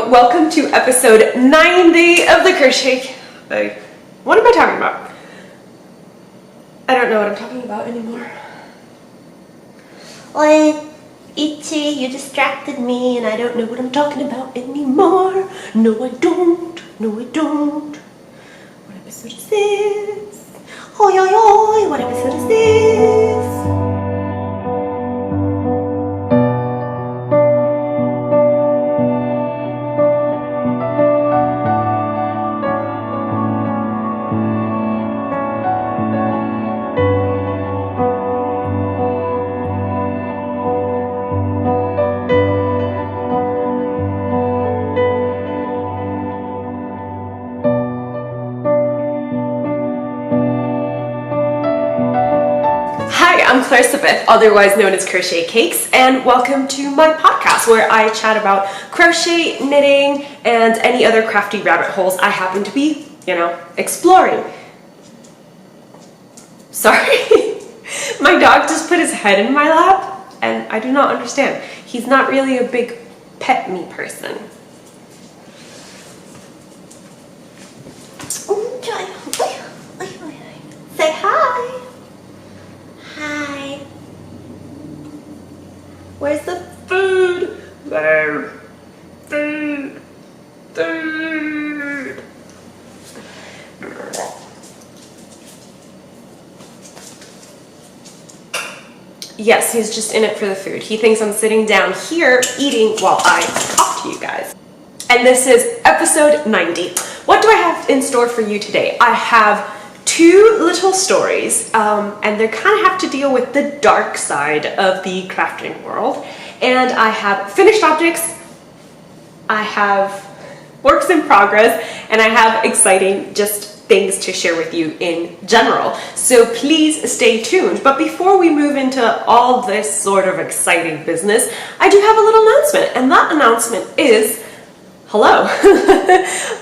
welcome to episode 90 of the crochet. What am I talking about? I don't know what I'm talking about anymore. Well, Itchy, you distracted me and I don't know what I'm talking about anymore. No, I don't. No, I don't. What episode is this? Oi, oi, oi, what episode is this? I'm Claire, otherwise known as Crochet Cakes, and welcome to my podcast where I chat about crochet, knitting, and any other crafty rabbit holes I happen to be, exploring. Sorry, my dog just put his head in my lap, and I do not understand. He's not really a big pet me person. Say hi. Hi. Where's the Food. There. Food. Food. Yes, he's just in it for the food. He thinks I'm sitting down here eating while I talk to you guys. And this is episode 90. What do I have in store for you today? I have two little stories, and they kind of have to deal with the dark side of the crafting world. And I have finished objects, I have works in progress, and I have exciting just things to share with you in general. So please stay tuned. But before we move into all this sort of exciting business, I do have a little announcement, and that announcement is hello,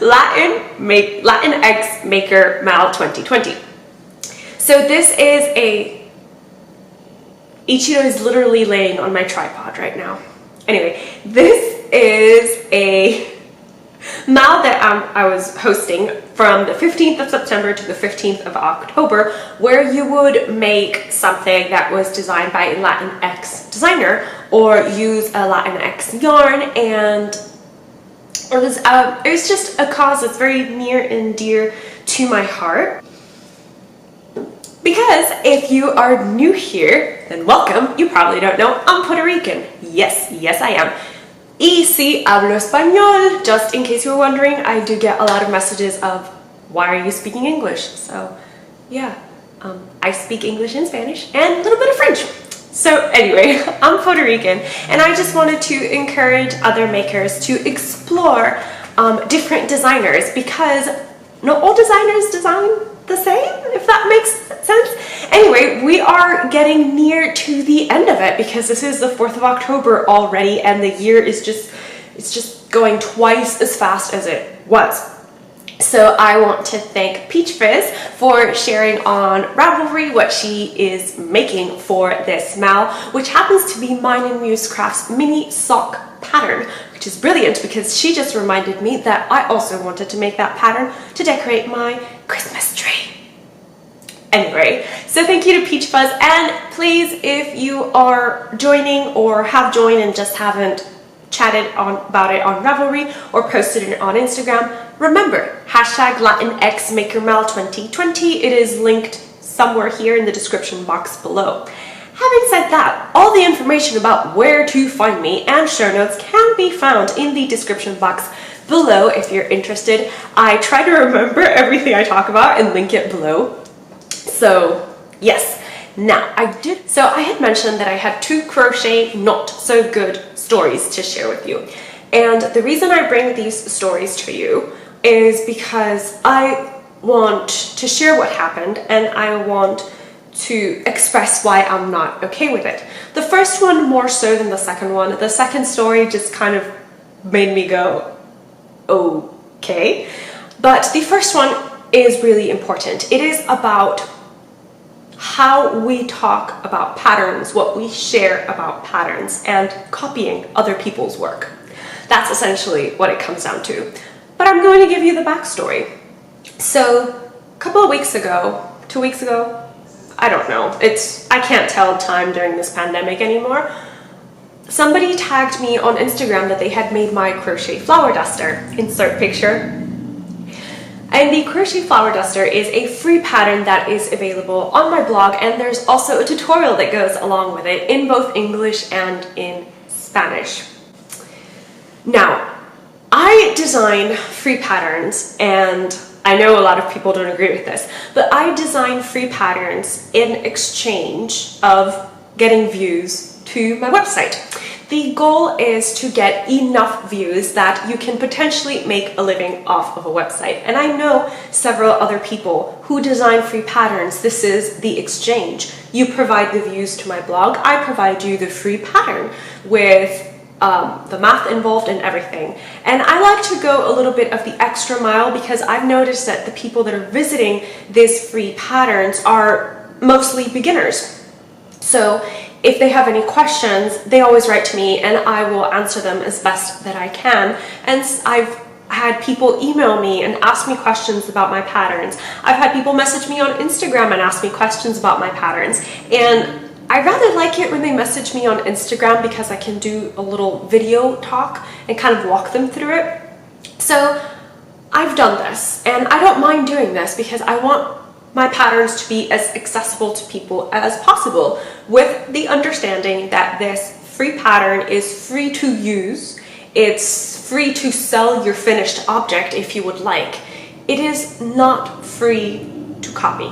Latinx Maker Mal 2020. So this is Ichiro is literally laying on my tripod right now. Anyway, this is a Mal that I was hosting from the 15th of September to the 15th of October, where you would make something that was designed by a Latinx designer or use a Latinx yarn, and it was just a cause that's very near and dear to my heart. Because if you are new here, then welcome. You probably don't know, I'm Puerto Rican. Yes, I am. Y si hablo español. Just in case you were wondering, I do get a lot of messages of, why are you speaking English? So yeah, I speak English and Spanish and a little bit of French. So anyway, I'm Puerto Rican, and I just wanted to encourage other makers to explore different designers, because not all designers design the same, if that makes sense. Anyway, we are getting near to the end of it, because this is the 4th of October already, and the year is just going twice as fast as it was. So I want to thank Peach Fizz for sharing on Ravelry what she is making for this Mal, which happens to be Mine and Muse Crafts mini sock pattern, which is brilliant because she just reminded me that I also wanted to make that pattern to decorate my Christmas tree. Anyway, so thank you to Peach Fuzz, and please, if you are joining or have joined and just haven't chatted about it on Ravelry or posted it on Instagram, remember, #LatinxMakerMal2020. It is linked somewhere here in the description box below. Having said that, all the information about where to find me and show notes can be found in the description box below if you're interested. I try to remember everything I talk about and link it below. So yes. Now, I had mentioned that I had two crochet not so good stories to share with you. And the reason I bring these stories to you is because I want to share what happened, and I want to express why I'm not okay with it. The first one more so than the second one. The second story just kind of made me go, okay. But the first one is really important. It is about how we talk about patterns, what we share about patterns, and copying other people's work. That's essentially what it comes down to. But I'm going to give you the backstory. So a couple of weeks ago, 2 weeks ago, I don't know. I can't tell time during this pandemic anymore. Somebody tagged me on Instagram that they had made my crochet flower duster. Insert picture. And the crochet flower duster is a free pattern that is available on my blog, and there's also a tutorial that goes along with it in both English and in Spanish. Now, I design free patterns, and I know a lot of people don't agree with this, but I design free patterns in exchange of getting views to my website. The goal is to get enough views that you can potentially make a living off of a website. And I know several other people who design free patterns. This is the exchange. You provide the views to my blog. I provide you the free pattern with the math involved and everything. And I like to go a little bit of the extra mile because I've noticed that the people that are visiting these free patterns are mostly beginners. So if they have any questions, they always write to me and I will answer them as best that I can. And I've had people email me and ask me questions about my patterns. I've had people message me on Instagram and ask me questions about my patterns. And I rather like it when they message me on Instagram because I can do a little video talk and kind of walk them through it. So I've done this, and I don't mind doing this because I want my patterns to be as accessible to people as possible, with the understanding that this free pattern is free to use. It's free to sell your finished object if you would like. It is not free to copy.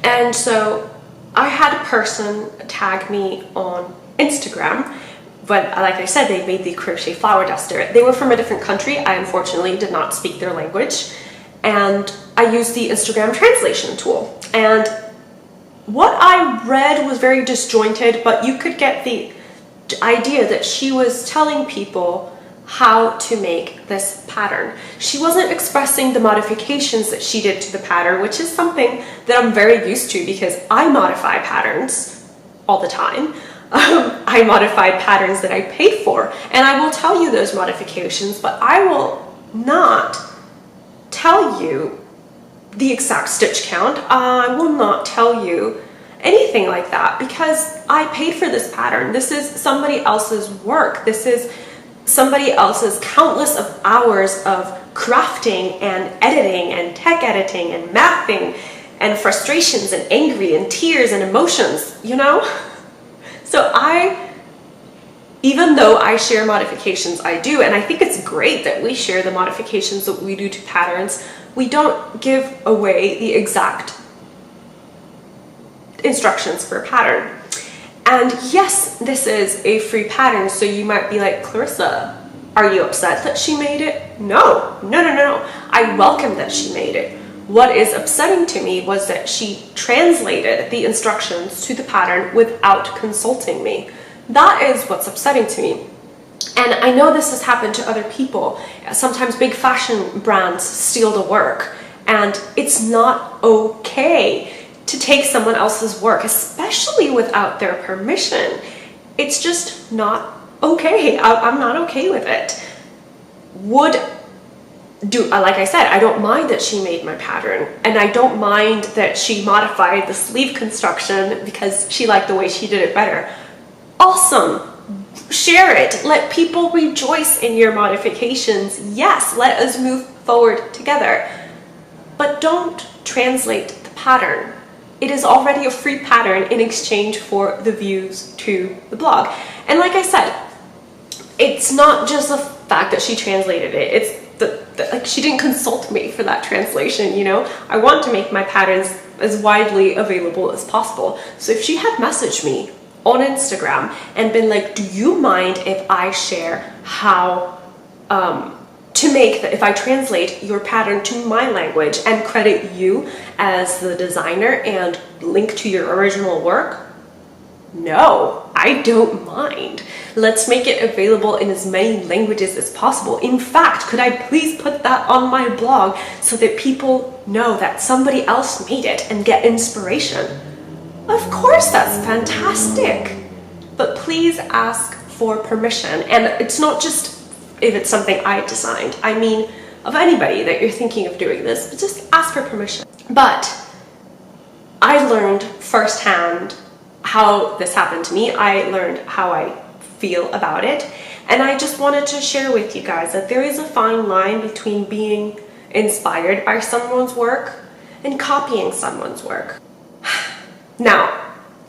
And so I had a person tag me on Instagram, but like I said, they made the crochet flower duster. They were from a different country. I unfortunately did not speak their language. And I used the Instagram translation tool. And what I read was very disjointed, but you could get the idea that she was telling people how to make this pattern. She wasn't expressing the modifications that she did to the pattern, which is something that I'm very used to because I modify patterns all the time. I modify patterns that I paid for, and I will tell you those modifications, but I will not tell you the exact stitch count. I will not tell you anything like that because I paid for this pattern. This is somebody else's work. This is somebody else's countless of hours of crafting and editing and tech editing and mapping and frustrations and angry and tears and emotions, you know? So even though I share modifications, I do, and I think it's great that we share the modifications that we do to patterns, we don't give away the exact instructions for a pattern. And yes, this is a free pattern, so you might be like, Clarissa, are you upset that she made it? No. I welcome that she made it. What is upsetting to me was that she translated the instructions to the pattern without consulting me. That is what's upsetting to me. And I know this has happened to other people. Sometimes big fashion brands steal the work, and it's not okay to take someone else's work, especially without their permission. It's just not okay. I'm not okay with it. Like I said, I don't mind that she made my pattern, and I don't mind that she modified the sleeve construction because she liked the way she did it better. Awesome. Share it. Let people rejoice in your modifications. Yes, let us move forward together. But don't translate the pattern. It is already a free pattern in exchange for the views to the blog. And like I said, it's not just the fact that she translated it. It's like she didn't consult me for that translation, you know? I want to make my patterns as widely available as possible. So if she had messaged me on Instagram and been like, do you mind if I share how if I translate your pattern to my language and credit you as the designer and link to your original work? No, I don't mind. Let's make it available in as many languages as possible. In fact, could I please put that on my blog so that people know that somebody else made it and get inspiration? Of course, that's fantastic. But please ask for permission. And it's not just if it's something I designed. I mean, of anybody that you're thinking of doing this, but just ask for permission. But I learned firsthand how this happened to me. I learned how I feel about it. And I just wanted to share with you guys that there is a fine line between being inspired by someone's work and copying someone's work. Now,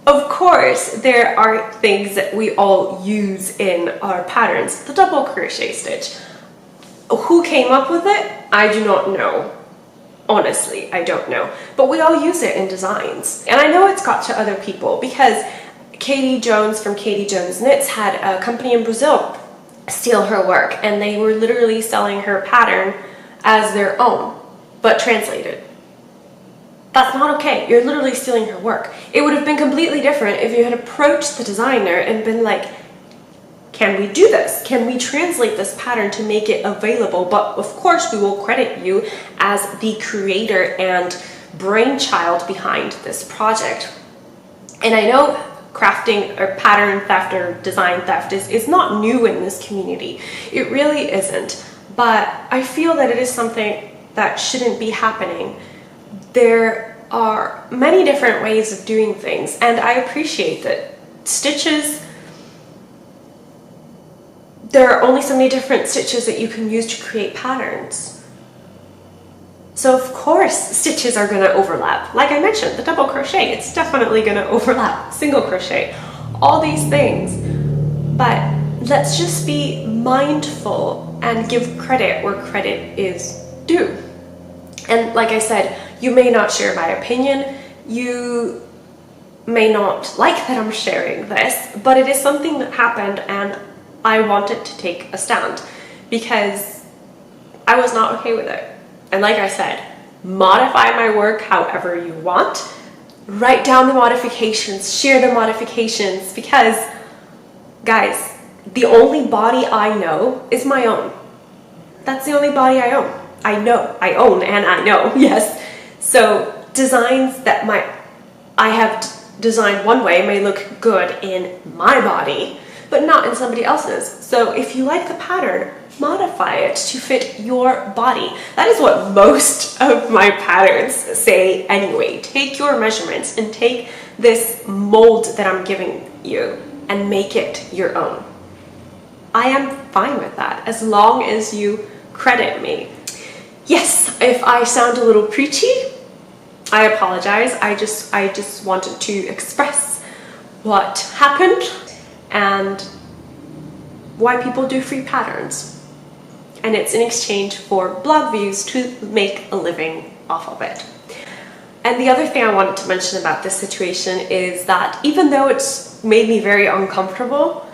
of course, there are things that we all use in our patterns. The double crochet stitch. Who came up with it? I do not know. Honestly, I don't know. But we all use it in designs. And I know it's got to other people because Katie Jones from Katie Jones Knits had a company in Brazil steal her work, and they were literally selling her pattern as their own, but translated. That's not okay. You're literally stealing her work. It would have been completely different if you had approached the designer and been like, can we do this? Can we translate this pattern to make it available? But of course, we will credit you as the creator and brainchild behind this project. And I know crafting or pattern theft or design theft is not new in this community. It really isn't. But I feel that it is something that shouldn't be happening. There are many different ways of doing things, and I appreciate that stitches, there are only so many different stitches that you can use to create patterns. So of course stitches are going to overlap. Like I mentioned, the double crochet, it's definitely going to overlap. Single crochet, all these things. But let's just be mindful and give credit where credit is due. And like I said, you may not share my opinion, you may not like that I'm sharing this, but it is something that happened and I wanted to take a stand because I was not okay with it. And like I said, modify my work however you want, write down the modifications, share the modifications, because guys, the only body I know is my own. That's the only body I own. I own, and I know, yes. So designs that I have designed one way may look good in my body, but not in somebody else's. So if you like the pattern, modify it to fit your body. That is what most of my patterns say anyway. Take your measurements and take this mold that I'm giving you and make it your own. I am fine with that as long as you credit me. Yes, if I sound a little preachy, I apologize. I just wanted to express what happened and why people do free patterns. And it's in exchange for blog views to make a living off of it. And the other thing I wanted to mention about this situation is that even though it's made me very uncomfortable,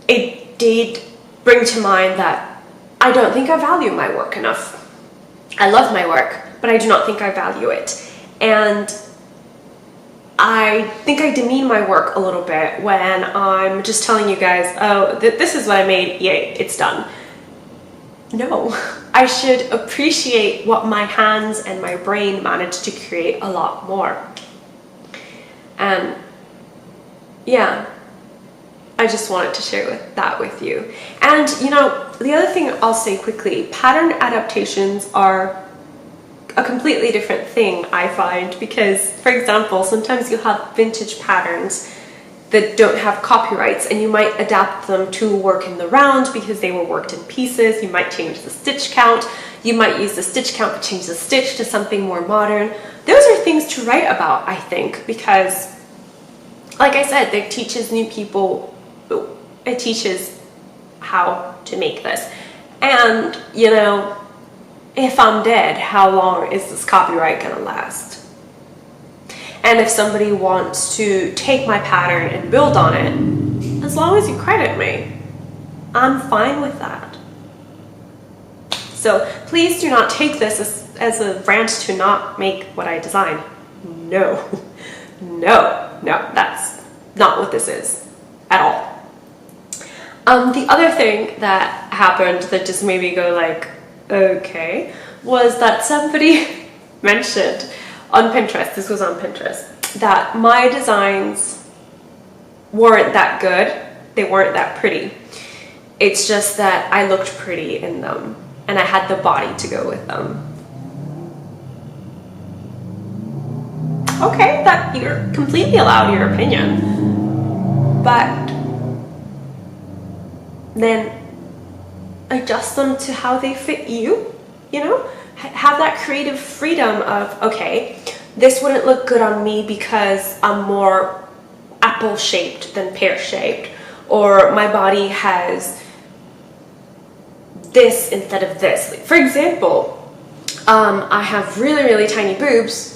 it did bring to mind that I don't think I value my work enough. I love my work, but I do not think I value it. And I think I demean my work a little bit when I'm just telling you guys, oh, this is what I made, yay, it's done. No, I should appreciate what my hands and my brain managed to create a lot more. And yeah, I just wanted to share that with you. And you know, the other thing I'll say quickly, pattern adaptations are a completely different thing, I find, because, for example, sometimes you have vintage patterns that don't have copyrights and you might adapt them to work in the round because they were worked in pieces. You might change the stitch count. You might use the stitch count but change the stitch to something more modern. Those are things to write about, I think, because, like I said, it teaches new people, it teaches how to make this. And, you know, if I'm dead, how long is this copyright gonna last? And if somebody wants to take my pattern and build on it, as long as you credit me, I'm fine with that. So please do not take this as a rant to not make what I design. No, no, that's not what this is at all. The other thing that happened that just made me go like, okay, was that somebody mentioned on Pinterest, this was on Pinterest, that my designs weren't that good they weren't that pretty. It's just that I looked pretty in them and I had the body to go with them. Okay, that you're completely allowed your opinion, but then adjust them to how they fit you, you know? Have that creative freedom of, okay, this wouldn't look good on me because I'm more apple-shaped than pear-shaped, or my body has this instead of this. For example, I have really, really tiny boobs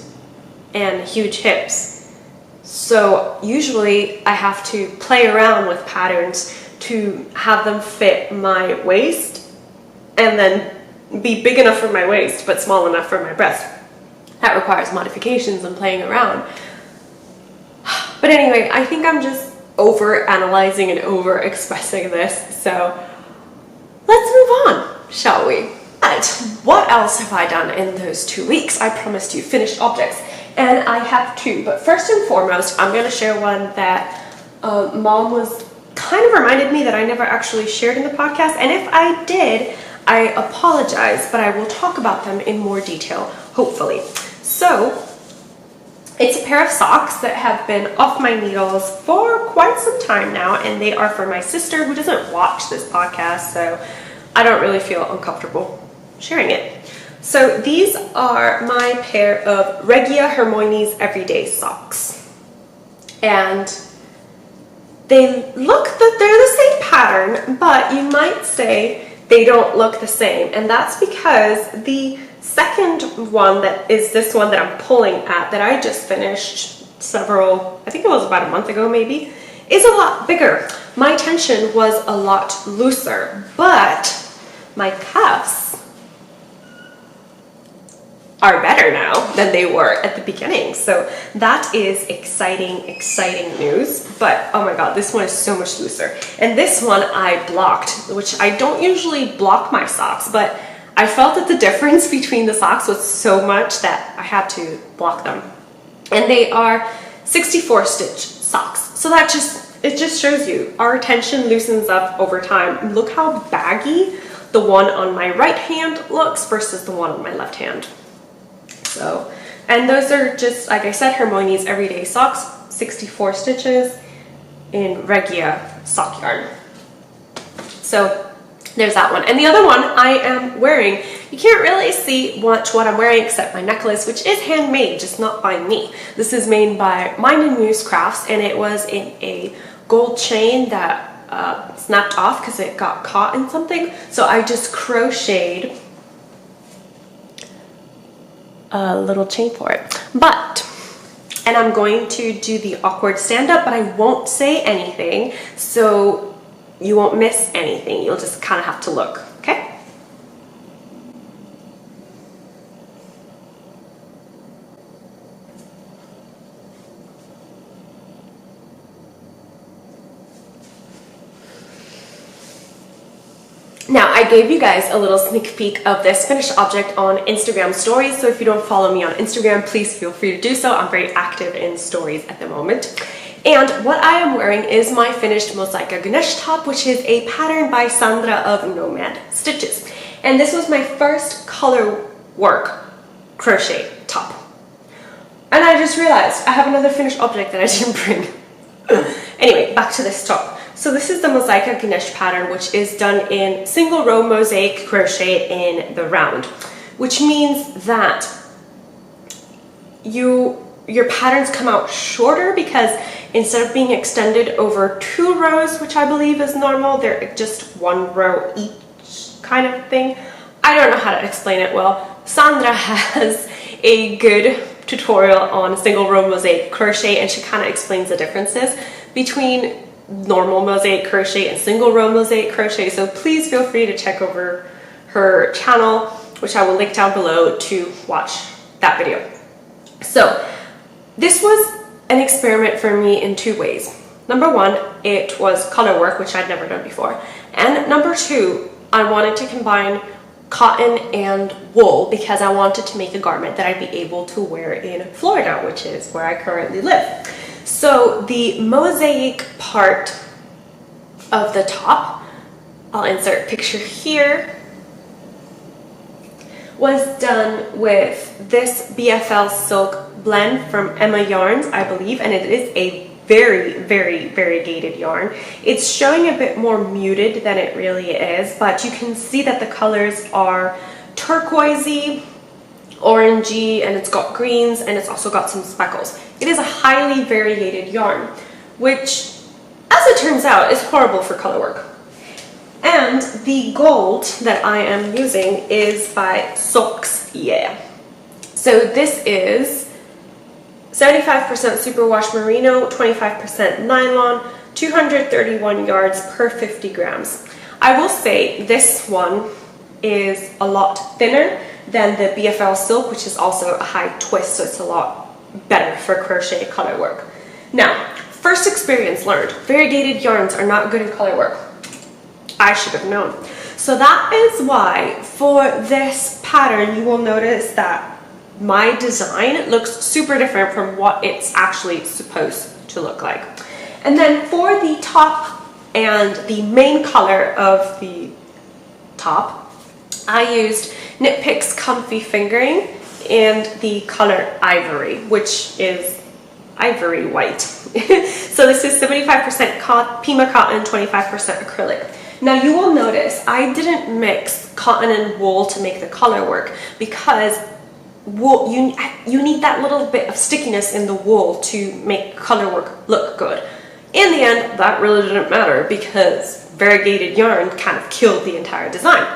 and huge hips. So usually I have to play around with patterns to have them fit my waist and then be big enough for my waist but small enough for my breast. That requires modifications and playing around. But anyway, I think I'm just over analyzing and over expressing this, so let's move on, shall we? But what else have I done in those 2 weeks? I promised you finished objects, and I have two. But first and foremost, I'm going to share one that Mom was kind of reminded me that I never actually shared in the podcast, and if I did, I apologize, but I will talk about them in more detail, hopefully. So, it's a pair of socks that have been off my needles for quite some time now, and they are for my sister who doesn't watch this podcast, so I don't really feel uncomfortable sharing it. So these are my pair of Regia Hermione's Everyday Socks. And they look that they're the same pattern, but you might say they don't look the same, and that's because the second one, that is this one that I'm pulling at, that I just finished I think it was about a month ago maybe, is a lot bigger. My tension was a lot looser, but my cuffs are better now than they were at the beginning. So that is exciting news. But oh my god, this one is so much looser. And this one I blocked, which I don't usually block my socks, but I felt that the difference between the socks was so much that I had to block them. And they are 64 stitch socks. So that it just shows you our tension loosens up over time. Look how baggy the one on my right hand looks versus the one on my left hand. So, and those are just, like I said, Hermione's Everyday Socks, 64 stitches in Regia sock yarn. So there's that one. And the other one I am wearing, you can't really see much what I'm wearing except my necklace, which is handmade, just not by me. This is made by Mind and Muse Crafts, and it was in a gold chain that snapped off because it got caught in something. So I just crocheted a little chain for it. And I'm going to do the awkward stand-up, but I won't say anything, so you won't miss anything. You'll just kind of have to look, okay? Now, I gave you guys a little sneak peek of this finished object on Instagram stories, so if you don't follow me on Instagram, please feel free to do so. I'm very active in stories at the moment. And what I am wearing is my finished Mosaica Ganesh top, which is a pattern by Sandra of Nomad Stitches. And this was my first color work crochet top. And I just realized I have another finished object that I didn't bring. Anyway, back to this top. So this is the Mosaica Ganesh pattern, which is done in single row mosaic crochet in the round, which means that your patterns come out shorter because instead of being extended over 2 rows, which I believe is normal, they're just 1 row each kind of thing. I don't know how to explain it well. Sandra has a good tutorial on single row mosaic crochet, and she kind of explains the differences between normal mosaic crochet and single row mosaic crochet, so please feel free to check over her channel, which I will link down below, to watch that video. So this was an experiment for me in 2 ways. Number 1, it was color work, which I'd never done before, and number 2, I wanted to combine cotton and wool because I wanted to make a garment that I'd be able to wear in Florida, which is where I currently live. So the mosaic part of the top, I'll insert a picture here, was done with this BFL silk blend from Emma Yarns, I believe, and it is a very, very variegated yarn. It's showing a bit more muted than it really is, but you can see that the colors are turquoisey, orangey, and it's got greens, and it's also got some speckles. It is a highly variegated yarn, which, as it turns out, is horrible for color work. And the gold that I am using is by Socks, yeah. So this is 75% superwash merino, 25% nylon, 231 yards per 50 grams. I will say this one is a lot thinner than the BFL silk, which is also a high twist, so it's a lot better for crochet color work. Now, first experience learned, variegated yarns are not good in color work. I should have known. So that is why for this pattern, you will notice that my design looks super different from what it's actually supposed to look like. And then for the top and the main color of the top, I used Knit Picks Comfy Fingering and the color Ivory, which is ivory white. So this is 75% Pima cotton, 25% acrylic. Now you will notice I didn't mix cotton and wool to make the color work, because wool, you need that little bit of stickiness in the wool to make color work look good. In the end, that really didn't matter because variegated yarn kind of killed the entire design.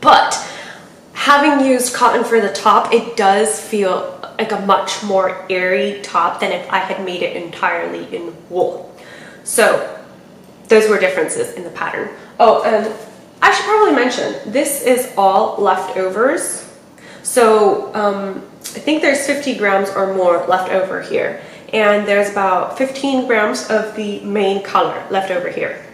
But having used cotton for the top, it does feel like a much more airy top than if I had made it entirely in wool. So those were differences in the pattern. Oh, and I should probably mention, this is all leftovers. So I think there's 50 grams or more left over here. And there's about 15 grams of the main color left over here.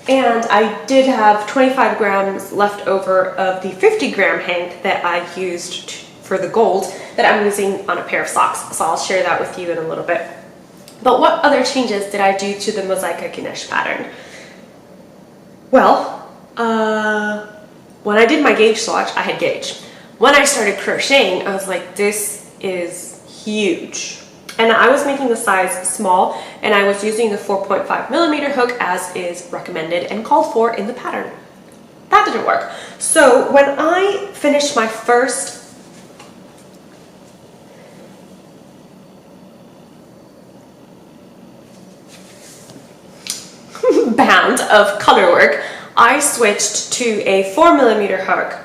And I did have 25 grams left over of the 50 gram hank that I used for the gold that I'm using on a pair of socks. So I'll share that with you in a little bit. But what other changes did I do to the Mosaica Ganesh pattern? Well, when I did my gauge swatch, I had gauge. When I started crocheting, I was like, this is huge. And I was making the size small, and I was using the 4.5 millimeter hook as is recommended and called for in the pattern. That didn't work. So when I finished my first band of color work, I switched to a 4 millimeter hook.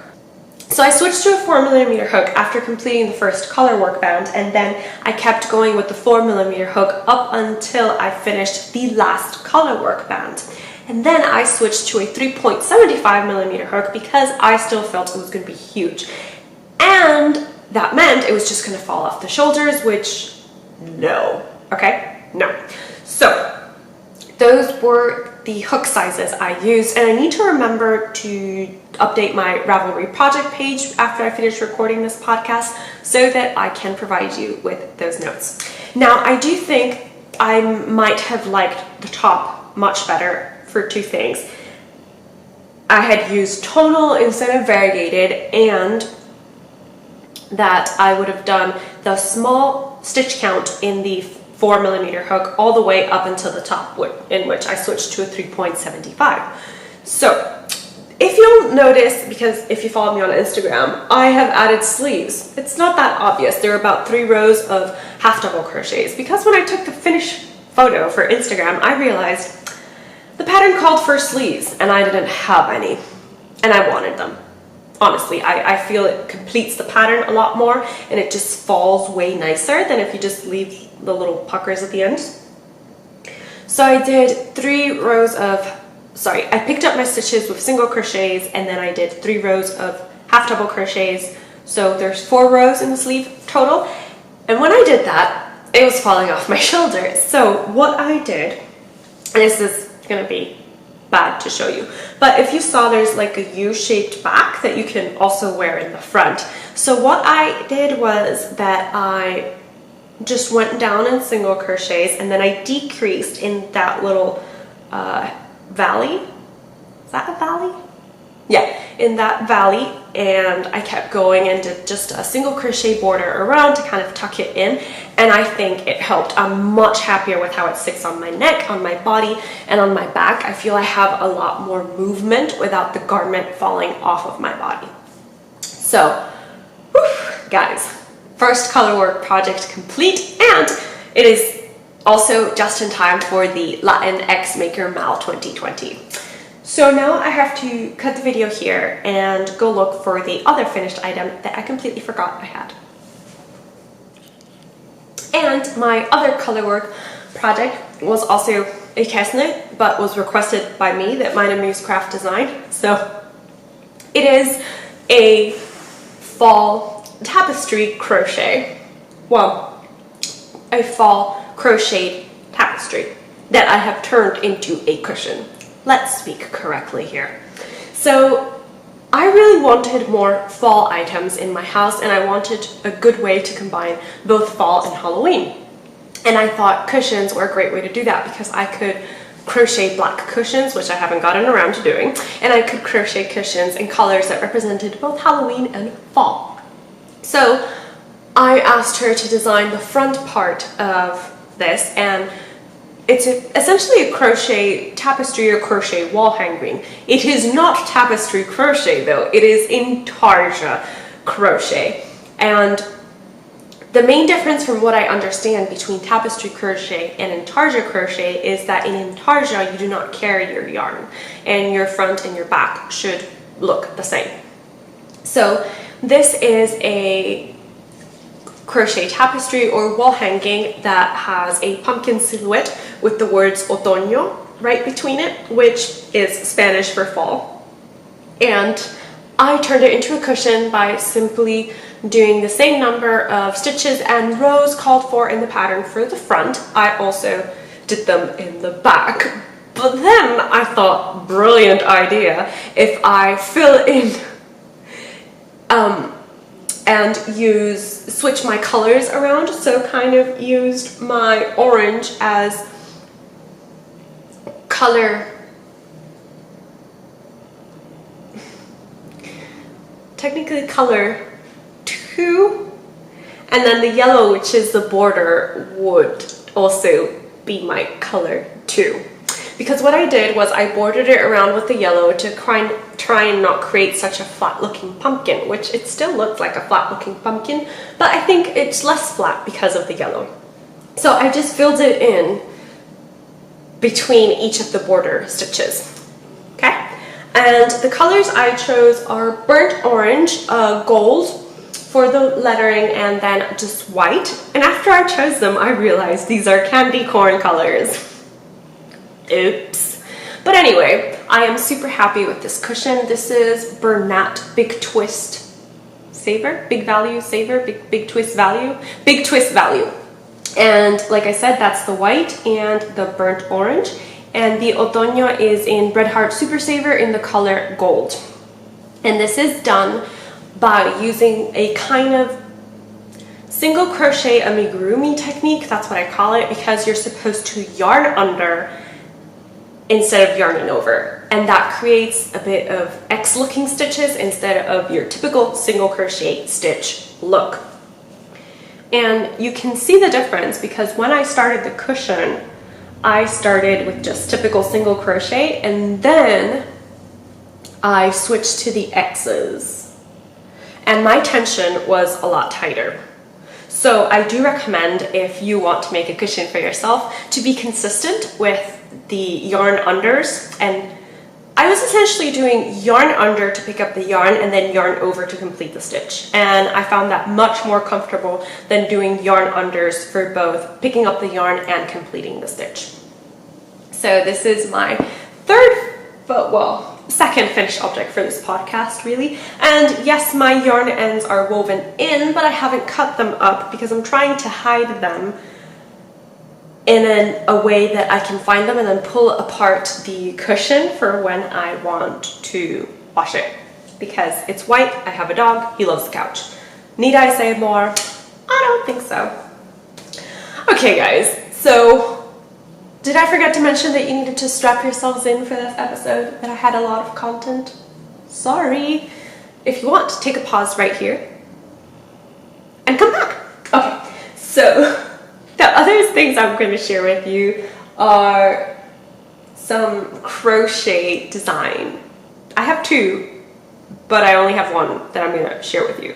So I switched to a 4 millimeter hook after completing the first color work band, and then I kept going with the 4 millimeter hook up until I finished the last color work band. And then I switched to a 3.75 millimeter hook because I still felt it was going to be huge. And that meant it was just going to fall off the shoulders, which no, okay, no. So those were the hook sizes I used, and I need to remember to update my Ravelry project page after I finish recording this podcast so that I can provide you with those notes. Now, I do think I might have liked the top much better for two things. I had used tonal instead of variegated, and that I would have done the small stitch count in the 4 millimeter hook all the way up until the top, in which I switched to a 3.75. So if you'll notice, because if you follow me on Instagram, I have added sleeves. It's not that obvious. There are about 3 rows of half double crochets, because when I took the finished photo for Instagram, I realized the pattern called for sleeves and I didn't have any, and I wanted them. Honestly, I feel it completes the pattern a lot more, and it just falls way nicer than if you just leave the little puckers at the end. So I did 3 rows of, I picked up my stitches with single crochets, and then I did 3 rows of half double crochets. So there's 4 rows in the sleeve total. And when I did that, it was falling off my shoulder. So what I did, and this is gonna be bad to show you, but if you saw, there's like a U-shaped back that you can also wear in the front. So what I did was that I just went down in single crochets, and then I decreased in that little valley. Is that a valley? Yeah, in that valley, and I kept going and did just a single crochet border around to kind of tuck it in, and I think it helped. I'm much happier with how it sits on my neck, on my body, and on my back. I feel I have a lot more movement without the garment falling off of my body. So, whew, guys, first colorwork project complete, and it is also just in time for the Latin X Maker Mal 2020. So now I have to cut the video here and go look for the other finished item that I completely forgot I had. And my other colorwork project was also a casse-knit, but was requested by me, that mine Amuse Craft Design. So it is a fall tapestry crochet. Well, a fall crocheted tapestry that I have turned into a cushion. Let's speak correctly here. So I really wanted more fall items in my house, and I wanted a good way to combine both fall and Halloween. And I thought cushions were a great way to do that, because I could crochet black cushions, which I haven't gotten around to doing, and I could crochet cushions in colors that represented both Halloween and fall. So I asked her to design the front part of this, and it's essentially a crochet tapestry or crochet wall hanging. It is not tapestry crochet though, it is intarsia crochet. And the main difference from what I understand between tapestry crochet and intarsia crochet is that in intarsia you do not carry your yarn, and your front and your back should look the same. So this is a crochet tapestry or wall hanging that has a pumpkin silhouette with the words otoño right between it, which is Spanish for fall. And I turned it into a cushion by simply doing the same number of stitches and rows called for in the pattern for the front. I also did them in the back. But then I thought, brilliant idea, if I fill in and switch my colors around, so kind of used my orange as color, technically color 2, and then the yellow, which is the border, would also be my color 2. Because what I did was I bordered it around with the yellow to try and not create such a flat looking pumpkin, which it still looks like a flat looking pumpkin, but I think it's less flat because of the yellow. So I just filled it in between each of the border stitches. Okay, and the colors I chose are burnt orange, gold for the lettering, and then just white. And after I chose them, I realized these are candy corn colors. Oops. But anyway, I am super happy with this cushion. This is Bernat Big Twist Saver, Big Value Saver, Big Twist Value, Big Twist Value. And like I said, that's the white and the burnt orange. And the Otoño is in Red Heart Super Saver in the color gold. And this is done by using a kind of single crochet amigurumi technique. That's what I call it, because you're supposed to yarn under instead of yarning over, and that creates a bit of X looking stitches instead of your typical single crochet stitch look. And you can see the difference, because when I started the cushion, I started with just typical single crochet, and then I switched to the X's, and my tension was a lot tighter. So I do recommend, if you want to make a cushion for yourself, to be consistent with the yarn unders. And I was essentially doing yarn under to pick up the yarn and then yarn over to complete the stitch. And I found that much more comfortable than doing yarn unders for both picking up the yarn and completing the stitch. So this is my second finished object for this podcast, really. And yes, my yarn ends are woven in, but I haven't cut them up because I'm trying to hide them in a way that I can find them and then pull apart the cushion for when I want to wash it. Because it's white, I have a dog, he loves the couch. Need I say more? I don't think so. Okay guys, so Did I forget to mention that you needed to strap yourselves in for this episode, that I had a lot of content? Sorry. If you want, take a pause right here and come back. Okay, so the other things I'm going to share with you are some crochet design. I have two, but I only have one that I'm going to share with you.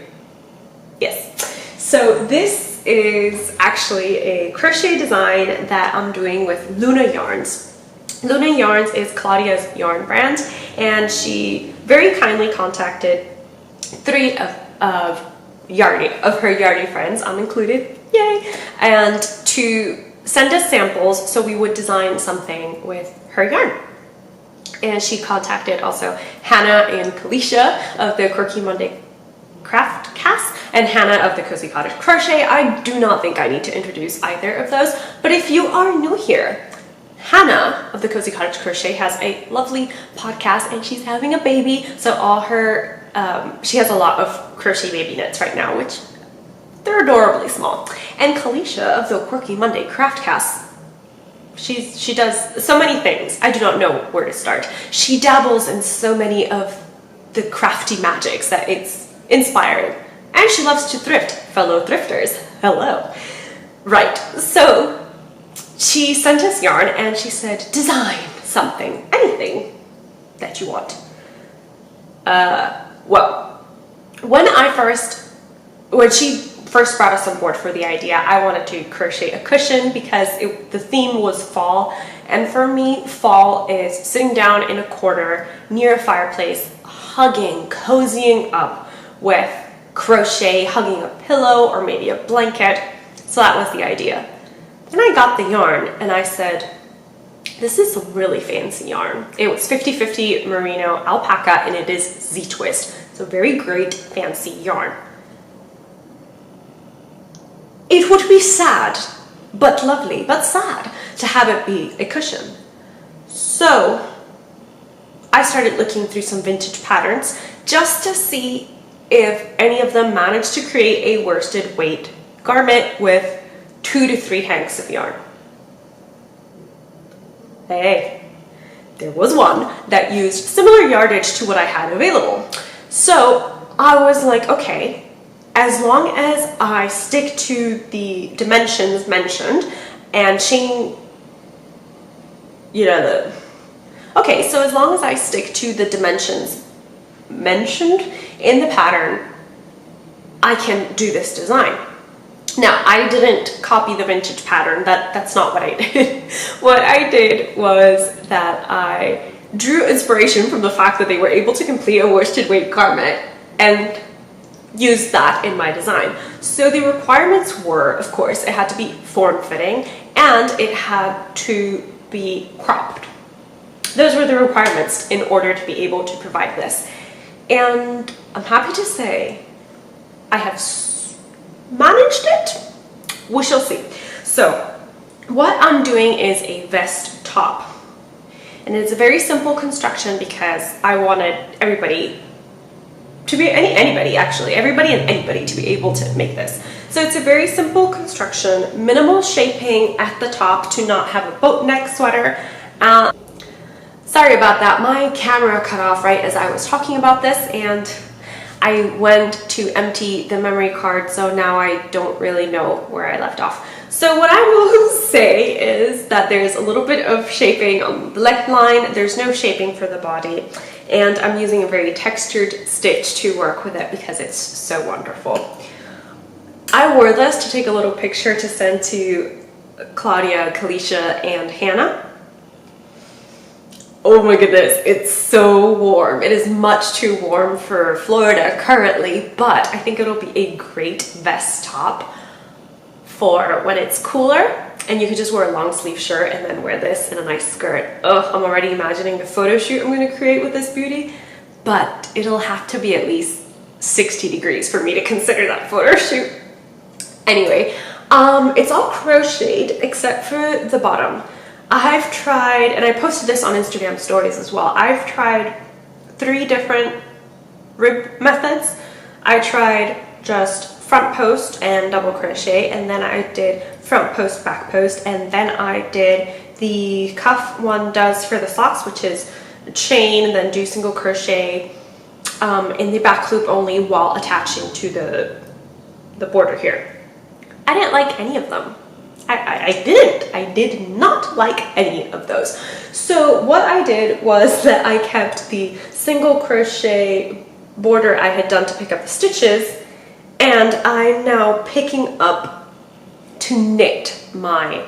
Yes. So this is actually a crochet design that I'm doing with Luna Yarns. Luna Yarns is Claudia's yarn brand, and she very kindly contacted three of her yardy friends, I'm included, yay, and to send us samples so we would design something with her yarn. And she contacted also Hannah and Kalisha of the Quirky Monday Craft Cast and Hannah of the Cozy Cottage Crochet. I do not think I need to introduce either of those, but if you are new here, Hannah of the Cozy Cottage Crochet has a lovely podcast and she's having a baby, so all her she has a lot of crochet baby knits right now, which they're adorably small. And Kalisha of the Quirky Monday Craft Cast, she does so many things. I do not know where to start. She dabbles in so many of the crafty magics that it's inspired, and she loves to thrift. Fellow thrifters, hello. Right, so she sent us yarn and she said, design something, anything that you want. Well, when she first brought us on board for the idea, I wanted to crochet a cushion because the theme was fall, and for me, fall is sitting down in a corner near a fireplace, hugging, cozying up with crochet, hugging a pillow or maybe a blanket. So that was the idea. Then I got the yarn and I said, this is a really fancy yarn. It was 50-50 merino alpaca and it is Z-twist. So very great fancy yarn. It would be sad, but lovely, but sad to have it be a cushion. So I started looking through some vintage patterns just to see if any of them managed to create a worsted weight garment with 2 to 3 hanks of yarn. Hey, there was one that used similar yardage to what I had available. So I was like, okay, as long as I stick to the dimensions mentioned and chain, okay, so as long as I stick to the dimensions mentioned in the pattern, I can do this design. Now, I didn't copy the vintage pattern. That's not what I did. What I did was that I drew inspiration from the fact that they were able to complete a worsted weight garment and used that in my design. So the requirements were, of course, it had to be form-fitting and it had to be cropped. Those were the requirements in order to be able to provide this. And I'm happy to say I have managed it. We shall see. So what I'm doing is a vest top. And it's a very simple construction because I wanted everybody to be, anybody and anybody to be able to make this. So it's a very simple construction, minimal shaping at the top to not have a boat neck sweater. Sorry about that, my camera cut off right as I was talking about this and I went to empty the memory card, so now I don't really know where I left off. So what I will say is that there's a little bit of shaping on the neckline, there's no shaping for the body, and I'm using a very textured stitch to work with it because it's so wonderful. I wore this to take a little picture to send to Claudia, Kalisha, and Hannah. Oh my goodness, it's so warm. It is much too warm for Florida currently, but I think it'll be a great vest top for when it's cooler and you can just wear a long sleeve shirt and then wear this and a nice skirt. Oh, I'm already imagining the photo shoot I'm going to create with this beauty, but it'll have to be at least 60 degrees for me to consider that photo shoot. Anyway, it's all crocheted except for the bottom. I've tried, and I posted this on Instagram stories as well, I've tried 3 different rib methods. I tried just front post and double crochet, and then I did front post, back post, and then I did the cuff one does for the socks, which is chain and then do single crochet in the back loop only while attaching to the border here. I didn't like any of them. I did not like any of those. So what I did was that I kept the single crochet border I had done to pick up the stitches, and I'm now picking up to knit my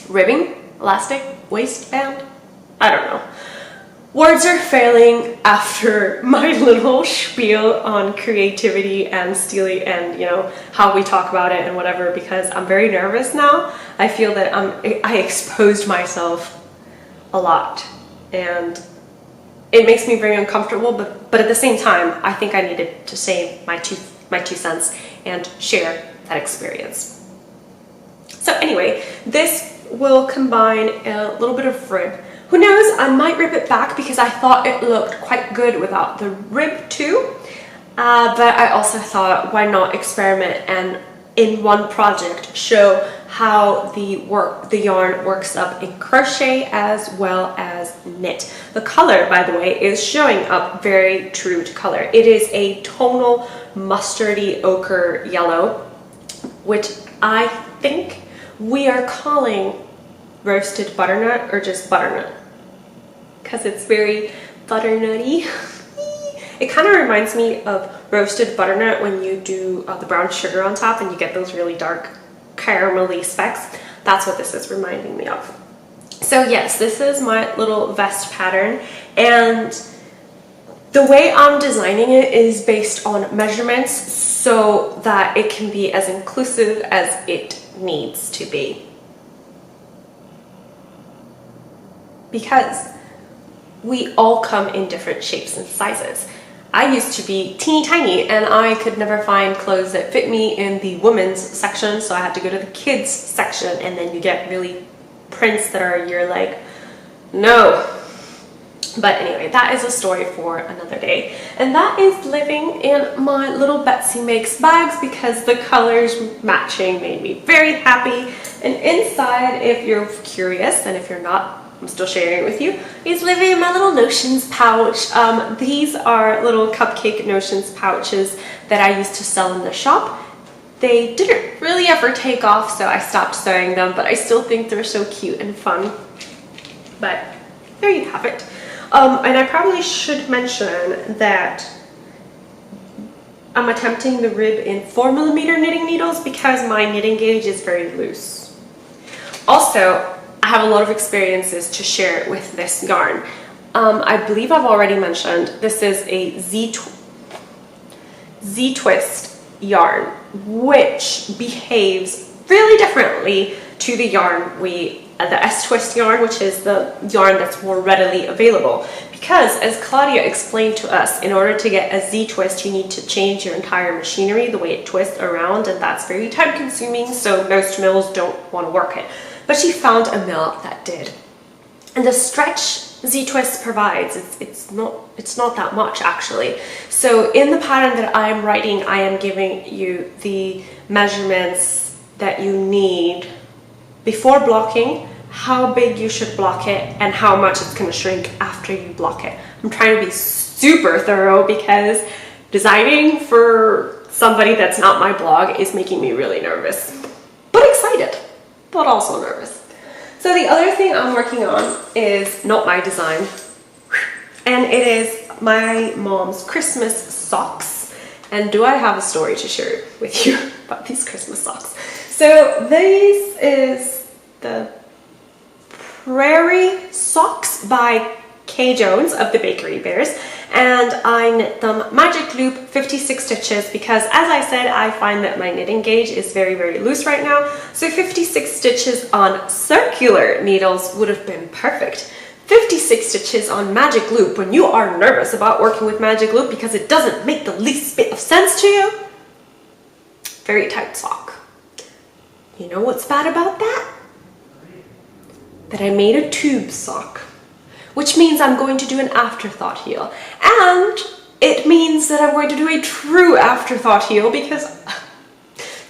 ribbing, elastic, waistband, I don't know. Words are failing after my little spiel on creativity and stealing and, you know, how we talk about it and whatever, because I'm very nervous now. I feel that I exposed myself a lot and it makes me very uncomfortable, but at the same time, I think I needed to say my two cents and share that experience. So anyway, this will combine a little bit of rib. Who knows, I might rib it back because I thought it looked quite good without the rib too. But I also thought, why not experiment and in one project show how the yarn works up in crochet as well as knit. The color, by the way, is showing up very true to color. It is a tonal mustardy ochre yellow, which I think we are calling roasted butternut or just butternut, because it's very butternutty. It kind of reminds me of roasted butternut when you do the brown sugar on top and you get those really dark caramelly specks. That's what this is reminding me of. So yes, this is my little vest pattern, and the way I'm designing it is based on measurements so that it can be as inclusive as it needs to be. Because we all come in different shapes and sizes. I used to be teeny tiny and I could never find clothes that fit me in the women's section, so I had to go to the kids section, and then you get really prints that are, you're like, no. But anyway, that is a story for another day. And that is living in my little Betsy Makes bags because the colors matching made me very happy. And inside, if you're curious, and if you're not, I'm still sharing it with you, is living in my little notions pouch. These are little cupcake notions pouches that I used to sell in the shop. They didn't really ever take off, so I stopped sewing them, but I still think they're so cute and fun. But there you have it. And I probably should mention that I'm attempting the rib in 4mm knitting needles because my knitting gauge is very loose. Also, I have a lot of experiences to share with this yarn. I believe I've already mentioned this is a Z-twist yarn, which behaves really differently to the yarn the S-twist yarn, which is the yarn that's more readily available. Because, as Claudia explained to us, in order to get a Z-twist, you need to change your entire machinery, the way it twists around, and that's very time consuming, so most mills don't want to work it. But she found a mill that did. And the stretch Z-twist provides, it's not that much actually. So in the pattern that I'm writing, I am giving you the measurements that you need before blocking, how big you should block it, and how much it's going to shrink after you block it. I'm trying to be super thorough because designing for somebody that's not my blog is making me really nervous, but excited, but also nervous. So the other thing I'm working on is not my design, and it is my mom's Christmas socks. And do I have a story to share with you about these Christmas socks? So this is the Prarie Socks by Kay Jones of the Bakery Bears, and I knit them magic loop 56 stitches because, as I said, I find that my knitting gauge is very, very loose right now, so 56 stitches on circular needles would have been perfect. 56 stitches on magic loop when you are nervous about working with magic loop because it doesn't make the least bit of sense to you. Very tight sock. You know what's bad about that? That I made a tube sock, which means I'm going to do an afterthought heel, and it means that I'm going to do a true afterthought heel because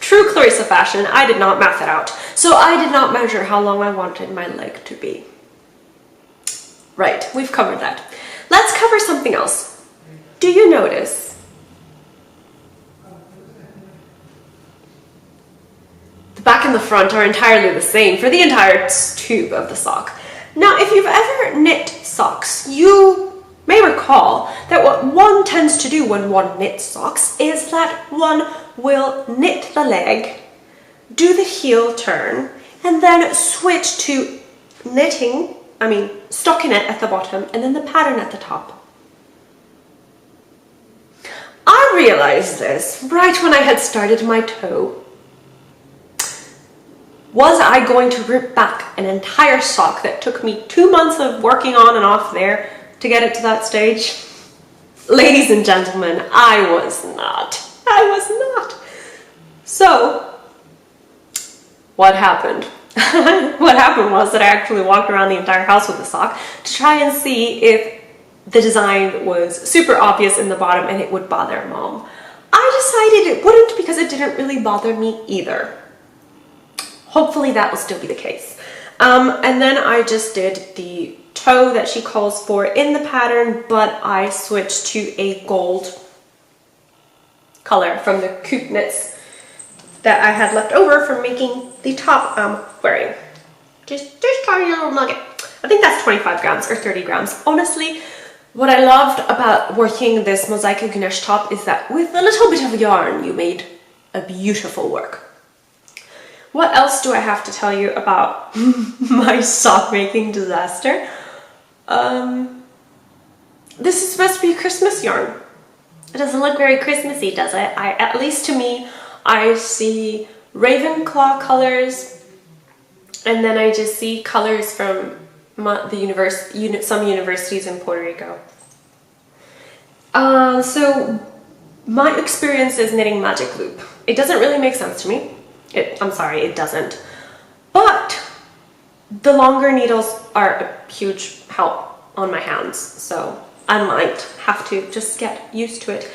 true true Clarissa fashion, I did not math it out. So I did not measure how long I wanted my leg to be. Right, we've covered that. Let's cover something else. Do you notice the back and the front are entirely the same for the entire tube of the sock? Now, if you've ever knit socks, you may recall that what one tends to do when one knits socks is that one will knit the leg, do the heel turn, and then switch to stockinette at the bottom and then the pattern at the top. I realized this right when I had started my toe. Was I going to rip back an entire sock that took me 2 months of working on and off there to get it to that stage? Ladies and gentlemen, I was not. I was not. So, what happened? What happened was that I actually walked around the entire house with the sock to try and see if the design was super obvious in the bottom and it would bother Mom. I decided it wouldn't because it didn't really bother me either. Hopefully that will still be the case. And then I just did the toe that she calls for in the pattern, but I switched to a gold color from the Coop knits that I had left over from making the top I'm wearing. Just tiny little nugget. I think that's 25 grams or 30 grams. Honestly, what I loved about working this mosaic ganache top is that with a little bit of yarn, you made a beautiful work. What else do I have to tell you about my sock making disaster? This is supposed to be a Christmas yarn. It doesn't look very Christmassy, does it? At least to me, I see Ravenclaw colors, and then I just see colors from some universities in Puerto Rico. So my experience is knitting magic loop. It doesn't really make sense to me. I'm sorry, it doesn't. But the longer needles are a huge help on my hands, so I might have to just get used to it.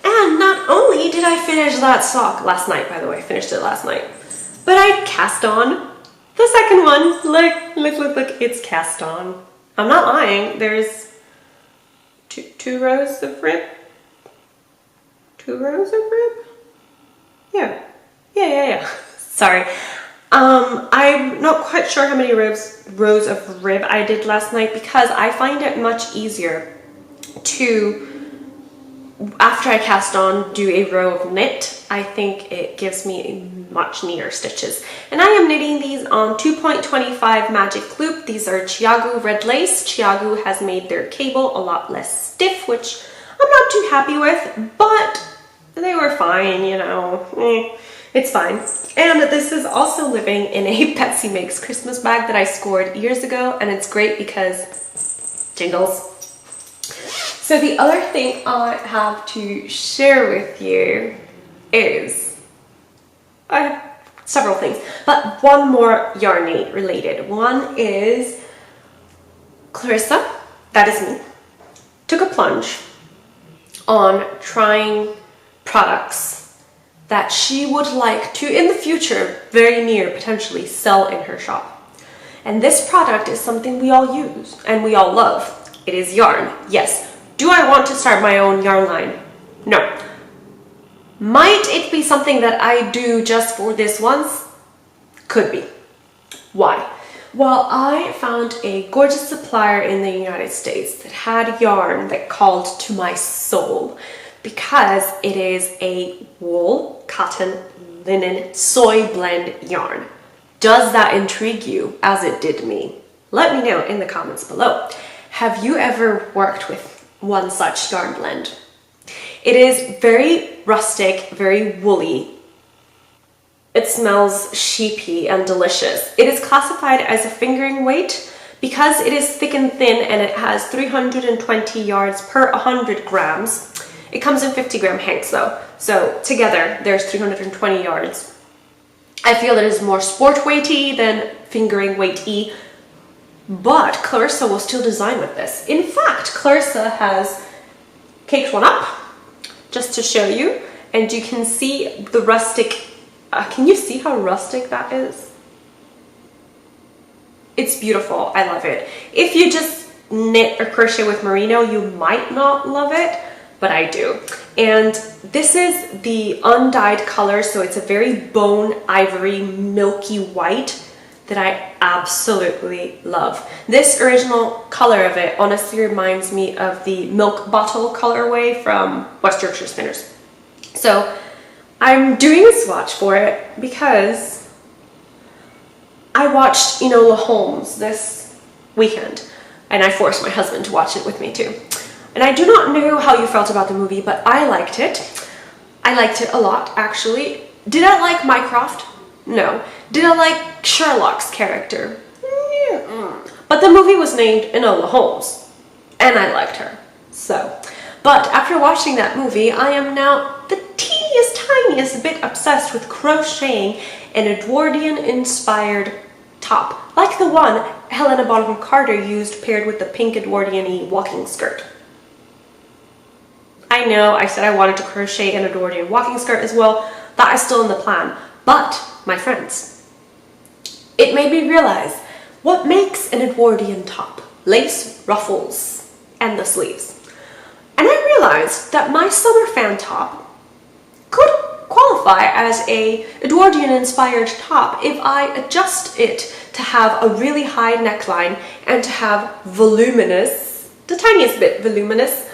And not only did I finish that sock last night, by the way, I finished it last night, but I cast on the second one. Look, it's cast on. I'm not lying. There's two rows of rib. 2 rows of rib? Yeah. Sorry. I'm not quite sure how many rows of rib I did last night because I find it much easier to, after I cast on, do a row of knit. I think it gives me much neater stitches. And I am knitting these on 2.25 magic loop. These are Chiagu red lace. Chiagu has made their cable a lot less stiff, which I'm not too happy with, but they were fine, you know. It's fine. And this is also living in a Betsy Makes Christmas bag that I scored years ago, and it's great because jingles. So the other thing I have to share with you is, I have several things, but one more yarny related. One is Clarissa, that is me, took a plunge on trying products that she would like to, in the future, very near, potentially sell in her shop. And this product is something we all use and we all love. It is yarn, yes. Do I want to start my own yarn line? No. Might it be something that I do just for this once? Could be. Why? Well, I found a gorgeous supplier in the United States that had yarn that called to my soul, because it is a wool, cotton, linen, soy blend yarn. Does that intrigue you as it did me? Let me know in the comments below. Have you ever worked with one such yarn blend? It is very rustic, very woolly. It smells sheepy and delicious. It is classified as a fingering weight because it is thick and thin, and it has 320 yards per 100 grams. It comes in 50 gram hanks though, so together there's 320 yards. I feel it is more sport weighty than fingering weighty, but Clarissa will still design with this. In fact, Clarissa has caked one up just to show you, and you can see the rustic Can you see how rustic that is? It's beautiful. I love it. If you just knit or crochet with merino, you might not love it, but I do. And this is the undyed color, so it's a very bone ivory milky white that I absolutely love. This original color of it honestly reminds me of the milk bottle colorway from West Yorkshire Spinners. So I'm doing a swatch for it because I watched Enola Holmes this weekend, and I forced my husband to watch it with me too. And I do not know how you felt about the movie, but I liked it. I liked it a lot, actually. Did I like Mycroft? No. Did I like Sherlock's character? Yeah. But the movie was named Enola Holmes, and I liked her. So, but after watching that movie, I am now the tiniest bit obsessed with crocheting an Edwardian-inspired top, like the one Helena Bonham Carter used paired with the pink Edwardian-y walking skirt. I know I said I wanted to crochet an Edwardian walking skirt as well. That is still in the plan. But, my friends, it made me realize what makes an Edwardian top. Lace, ruffles, and the sleeves. And I realized that my summer fan top could qualify as a Edwardian-inspired top if I adjust it to have a really high neckline and to have voluminous, the tiniest bit voluminous,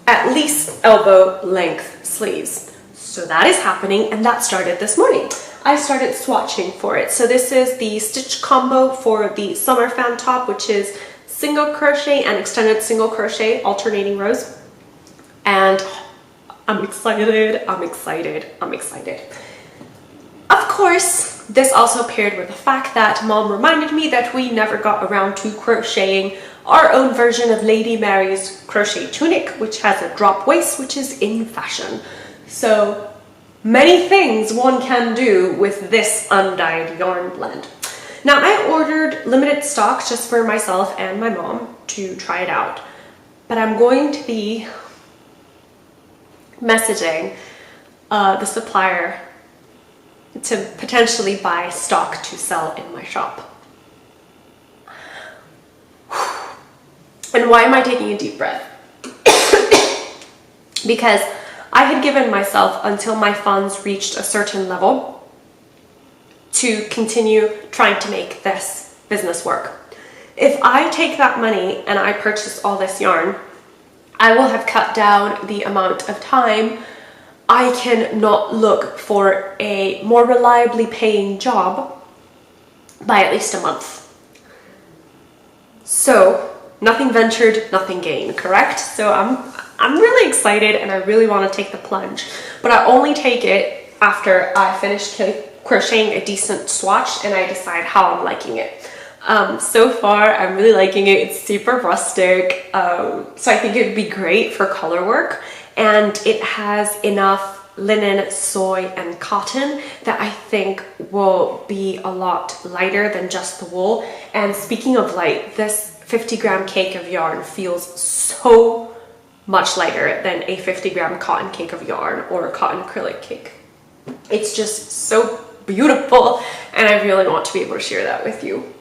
at least elbow length sleeves. So that is happening, and that started this morning. I started swatching for it. So this is the stitch combo for the summer fan top, which is single crochet and extended single crochet, alternating rows. And I'm excited, I'm excited, I'm excited. Of course, this also paired with the fact that Mom reminded me that we never got around to crocheting our own version of Lady Mary's crochet tunic, which has a drop waist, which is in fashion. So many things one can do with this undyed yarn blend. Now, I ordered limited stock just for myself and my mom to try it out, but I'm going to be messaging the supplier to potentially buy stock to sell in my shop. And why am I taking a deep breath? Because I had given myself until my funds reached a certain level to continue trying to make this business work. If I take that money and I purchase all this yarn, I will have cut down the amount of time I can not look for a more reliably paying job by at least a month. So, nothing ventured, nothing gained, correct? So I'm really excited and I really want to take the plunge, but I only take it after I finish crocheting a decent swatch and I decide how I'm liking it. So far, I'm really liking it. It's super rustic, so I think it would be great for color work, and it has enough linen, soy, and cotton that I think will be a lot lighter than just the wool. And speaking of light, this 50-gram cake of yarn feels so much lighter than a 50-gram cotton cake of yarn or a cotton acrylic cake. It's just so beautiful, and I really want to be able to share that with you.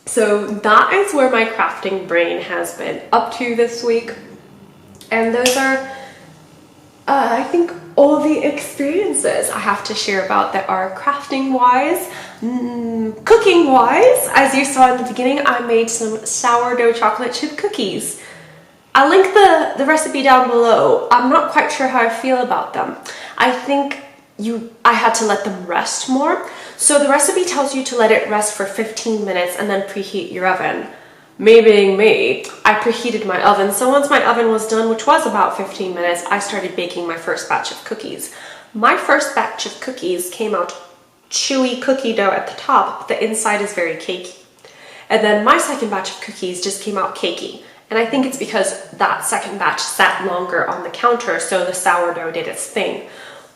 So that is where my crafting brain has been up to this week, and those are I think all the experiences I have to share about that are crafting wise. Cooking wise, as you saw in the beginning, I made some sourdough chocolate chip cookies. I'll link the recipe down below. I'm not quite sure how I feel about them. I think I had to let them rest more. So the recipe tells you to let it rest for 15 minutes and then preheat your oven. Me being me, I preheated my oven. So once my oven was done, which was about 15 minutes, I started baking my first batch of cookies. My first batch of cookies came out chewy cookie dough at the top, but the inside is very cakey. And then my second batch of cookies just came out cakey. And I think it's because that second batch sat longer on the counter, so the sourdough did its thing.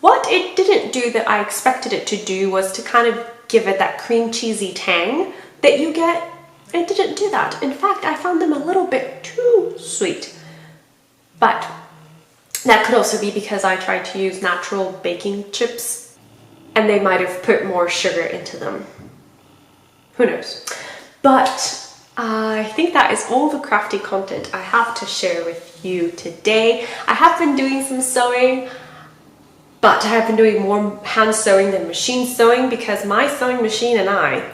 What it didn't do that I expected it to do was to kind of give it that cream cheesy tang that you get. It didn't do that. In fact, I found them a little bit too sweet. But that could also be because I tried to use natural baking chips. and they might have put more sugar into them. Who knows? But I think that is all the crafty content I have to share with you today. I have been doing some sewing, but I have been doing more hand sewing than machine sewing because my sewing machine and I,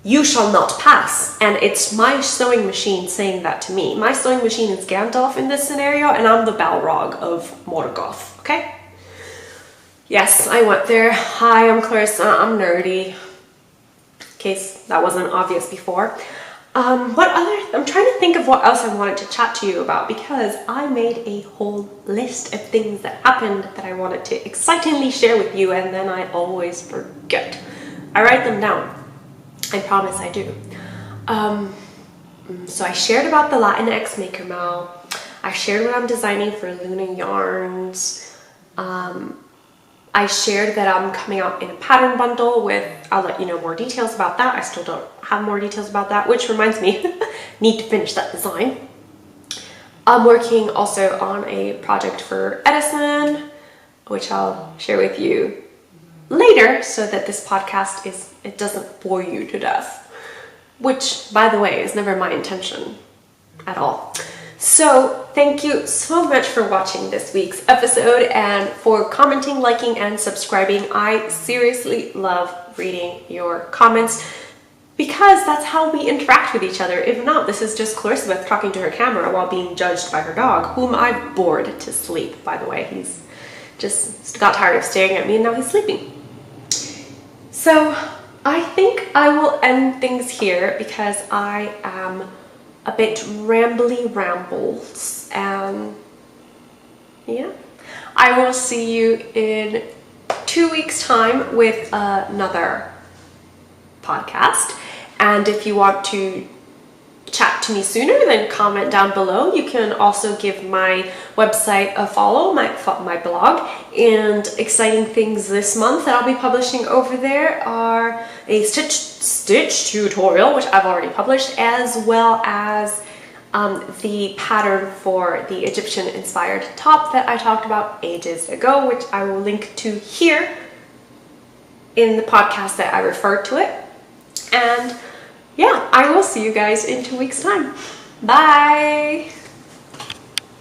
you shall not pass. And it's my sewing machine saying that to me. My sewing machine is Gandalf in this scenario, and I'm the Balrog of Morgoth, okay? Yes, I went there. Hi, I'm Clarissa. I'm nerdy. In case that wasn't obvious before. I'm trying to think of what else I wanted to chat to you about because I made a whole list of things that happened that I wanted to excitingly share with you, and then I always forget. I write them down. I promise I do. So I shared about the Latinx Maker Mel. I shared what I'm designing for Luna Yarns. I shared that I'm coming out in a pattern bundle with, I'll let you know more details about that. I still don't have more details about that, which reminds me, need to finish that design. I'm working also on a project for Edison, which I'll share with you later so that this podcast it doesn't bore you to death, which, by the way, is never my intention at all. So thank you so much for watching this week's episode and for commenting, liking, and subscribing. I seriously love reading your comments because that's how we interact with each other. If not, this is just Clarissa talking to her camera while being judged by her dog, whom I bored to sleep, by the way. He's just got tired of staring at me and now he's sleeping. So I think I will end things here because I am a bit rambly rambles, and yeah, I will see you in 2 weeks' time with another podcast. And if you want to chat to me sooner, then comment down below. You can also give my website a follow, my blog, and exciting things this month that I'll be publishing over there are a stitch tutorial, which I've already published, as well as the pattern for the Egyptian inspired top that I talked about ages ago, which I will link to here in the podcast that I referred to it. And yeah, I will see you guys in 2 weeks' time. Bye!